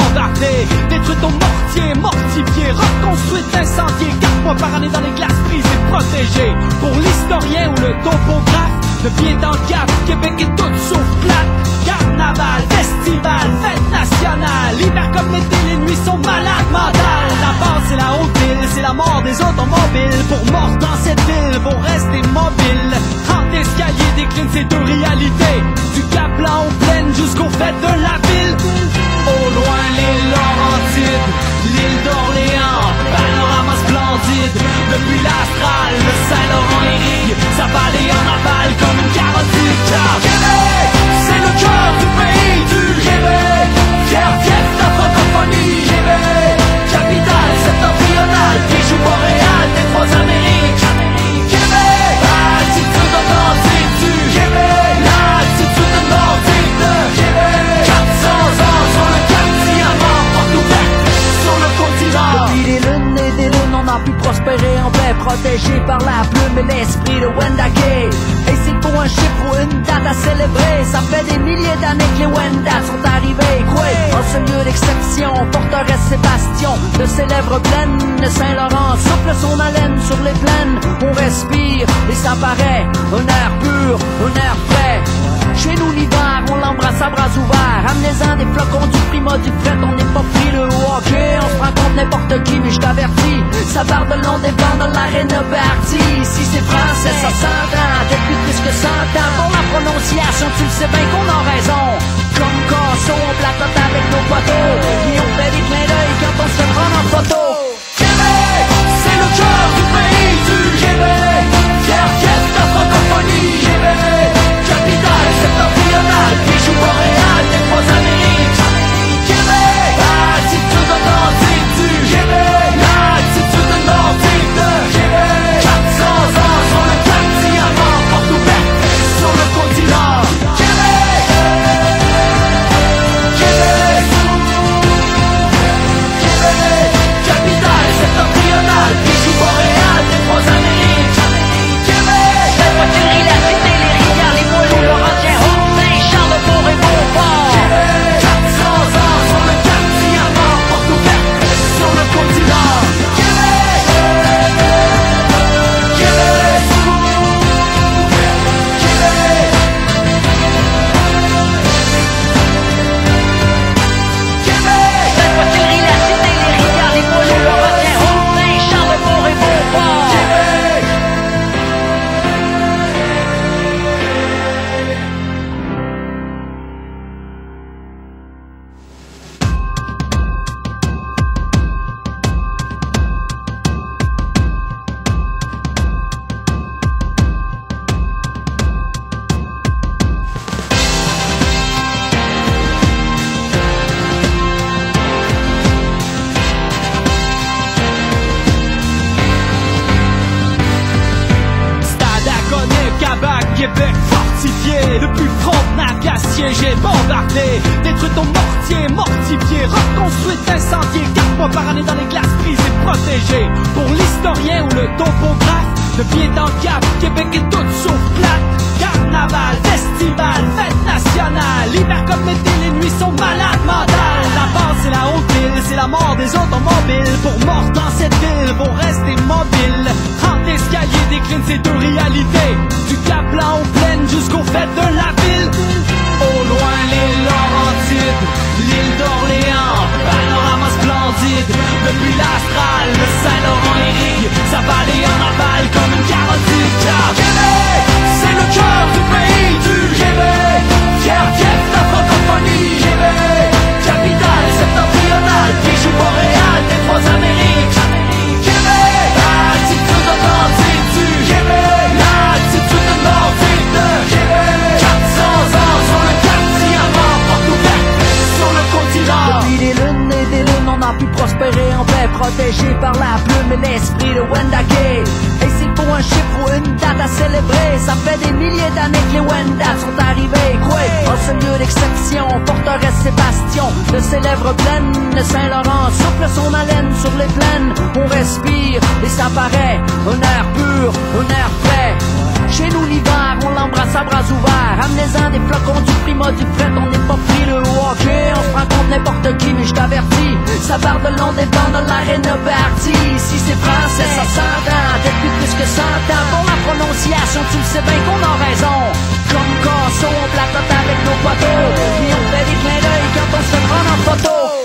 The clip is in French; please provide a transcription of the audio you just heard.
bombardé. Détruit ton mortier, mortifié, reconstruit, incendié. 4 mois par année dans les glaces prises et protégées. Pour l'historien ou le topographe, de pied dans le cap, Québec est tout sauf plate. Carnaval, festival, fête nationale. L'hiver comme l'été, les nuits sont malades mentales. La base c'est la haute ville, c'est la mort des automobiles. Pour mort dans cette ville, vont rester mobiles. En escalier décline ces deux réalités. Du Cap Blanc aux plaines jusqu'aux fêtes de la ville. Au loin l'île Laurentide, l'île d'Orléans, panorama splendide. Depuis l'Astral, le Saint-Laurent irrigue sa vallée en aval comme une carotide. Car Québec, c'est le cœur du pays du Québec. Fier fief de la francophonie, Québec. Capitale septentrionale, bijou boréal des trois Amériques. Québec, attitude authentique du Québec. L'attitude nordique de Québec. 400 ans sur le cap diamant, porte ouverte sur le continent. Depuis des lunes, on a pu prospérer en paix, protégé par la plume et l'esprit de Wendake. Et s'il faut un chiffre ou une date à célébrer, ça fait des milliers d'années que les Wendat sont arrivés. En ce lieu d'exception, forteresse Sébastien, de célèbres plaines, le Saint-Laurent souffle son haleine sur les plaines. On respire et ça paraît un air pur, un air frais. Chez nous l'hiver, on l'embrasse à bras ouverts. Amenez-en des flocons du prima du fret, on n'est pas pris le hockey. On se prend contre n'importe qui, mais je t'avertis, ça part de long des bancs dans l'arène party. Si c'est français, ça s'entend, depuis plus que 100 ans. Pour la prononciation, tu le sais bien qu'on a raison. Comme Casso, on placote avec nos poteaux, et on fait des clins d'œil quand on se fait prendre en photo. Québec, c'est le cœur du pays du Québec. Fier fief de la francophonie, Québec. Capitale septentrionale, bijou boréal des trois Amériques. Québec, attitude authentique du Québec. L'attitude nordique de Québec. 400 ans sur le cap diamant, porte ouverte sur le continent. Québec, Québec, Québec. Capitale septentrionale, bijou boréal des trois Amériques. Québec, La voiture, la cité, les rivières, les mots, Laurentien, Haute-Saint, Charlebourg et Beauport. 400 ans sur le cap diamant, porte ouverte sur le continent. Québec, Québec, Québec, La voiture, la cité, les rivières, les mots, Laurentien, Haute-Saint, Charlebourg et Beauport. Québec fortifié, depuis Frontenac assiégé, bombardé. Détruit ton mortier, mortifié, reconstruit, incendié. 4 mois par année dans les glaces prises et protégées. Pour l'historien ou le topographe, de pied dans le cap, Québec est tout sauf plate. Carnaval, festival, fête nationale. L'hiver comme l'été, les nuits sont malades mentales. La base c'est la haute ville, c'est la mort des automobiles. Pour mort dans cette ville, vont rester mobiles. En escalier décline ces deux réalités. Du Cap Blanc aux plaines jusqu'aux fêtes de la ville. Au loin l'île Laurentide, l'île d'Orléans, panorama splendide. Depuis l'Astral, le Saint-Laurent irrigue sa vallée en aval comme une carotide. Car Québec, c'est le cœur du pays du Québec. Fier fief de la francophonie, Québec. Capitale septentrionale, bijou boréal des trois Amériques. Québec, attitude authentique du Québec. L'attitude nordique de Québec. 400 ans sur le cap diamant, porte ouverte sur le continent. Depuis des lunes, on a pu prospérer en paix, protégé par la plume et l'esprit de Wendake. Et s'il faut un chiffre ou une date à célébrer, ça fait des milliers d'années que les Wendat sont arrivés. En ce lieu d'exception, forteresse Sébastien, de célèbres plaines, le Saint-Laurent souffle son haleine sur les plaines. On respire et ça paraît un air pur, un air frais. Chez nous l'hiver, on l'embrasse à bras ouverts. Amenez-en des flocons, du prima, du fret, on n'est pas pris le hockey. On se prend contre n'importe qui, mais je t'avertis, ça part de long des bancs de l'arène partie. Si c'est français, ça s'entend, depuis plus que 100 ans. Pour la prononciation, tu le sais bien qu'on a raison. Comme Casso, on placote avec nos poteaux, puis on fait des clins d'œil quand on se prend en photo.